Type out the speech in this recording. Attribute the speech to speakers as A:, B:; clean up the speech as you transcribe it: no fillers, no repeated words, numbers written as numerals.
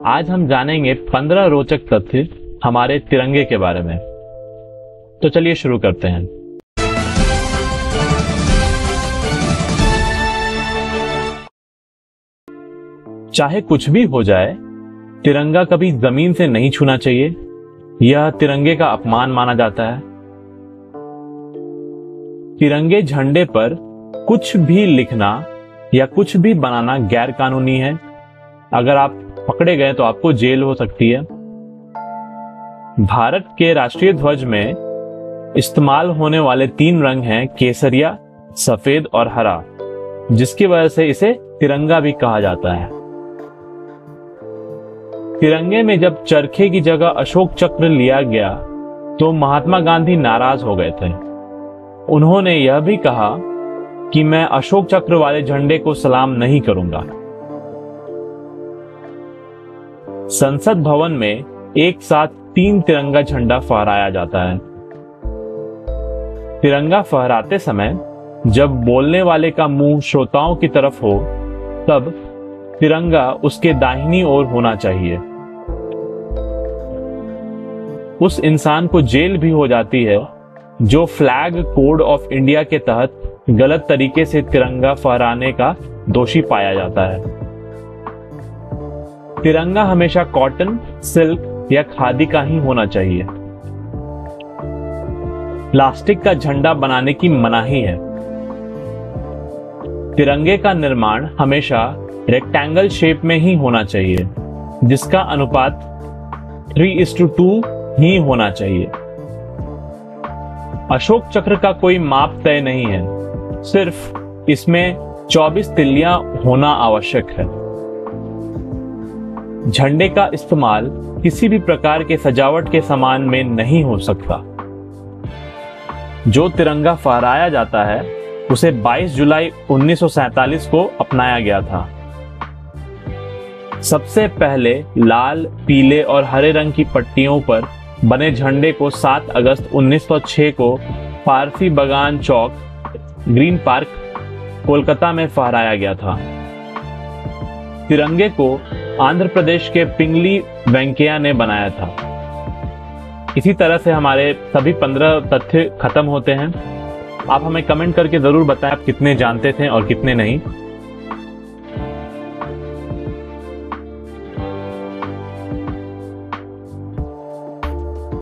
A: आज हम जानेंगे 15 रोचक तथ्य हमारे तिरंगे के बारे में। तो चलिए शुरू करते हैं। चाहे कुछ भी हो जाए, तिरंगा कभी जमीन से नहीं छूना चाहिए। यह तिरंगे का अपमान माना जाता है। तिरंगे झंडे पर कुछ भी लिखना या कुछ भी बनाना गैर कानूनी है। अगर आप पकड़े गए तो आपको जेल हो सकती है। भारत के राष्ट्रीय ध्वज में इस्तेमाल होने वाले 3 रंग हैं, केसरिया, सफेद और हरा, जिसकी वजह से इसे तिरंगा भी कहा जाता है। तिरंगे में जब चरखे की जगह अशोक चक्र लिया गया तो महात्मा गांधी नाराज हो गए थे। उन्होंने यह भी कहा कि मैं अशोक चक्र वाले झंडे को सलाम नहीं करूंगा। संसद भवन में एक साथ 3 तिरंगा झंडा फहराया जाता है। तिरंगा फहराते समय जब बोलने वाले का मुंह श्रोताओं की तरफ हो, तब तिरंगा उसके दाहिनी ओर होना चाहिए। उस इंसान को जेल भी हो जाती है जो फ्लैग कोड ऑफ इंडिया के तहत गलत तरीके से तिरंगा फहराने का दोषी पाया जाता है। तिरंगा हमेशा कॉटन, सिल्क या खादी का ही होना चाहिए। प्लास्टिक का झंडा बनाने की मनाही है। तिरंगे का निर्माण हमेशा रेक्टेंगल शेप में ही होना चाहिए, जिसका अनुपात 3:2 ही होना चाहिए। अशोक चक्र का कोई माप तय नहीं है, सिर्फ इसमें 24 तिल्लियां होना आवश्यक है। झंडे का इस्तेमाल किसी भी प्रकार के सजावट के सामान में नहीं हो सकता। जो तिरंगा फहराया जाता है उसे 22 जुलाई 1947 को अपनाया गया था। सबसे पहले लाल, पीले और हरे रंग की पट्टियों पर बने झंडे को 7 अगस्त 1906 को पारसी बगान चौक, ग्रीन पार्क, कोलकाता में फहराया गया था। तिरंगे को आंध्र प्रदेश के पिंगली वेंकैया ने बनाया था। इसी तरह से हमारे सभी 15 तथ्य खत्म होते हैं। आप हमें कमेंट करके जरूर बताएं आप कितने जानते थे और कितने नहीं।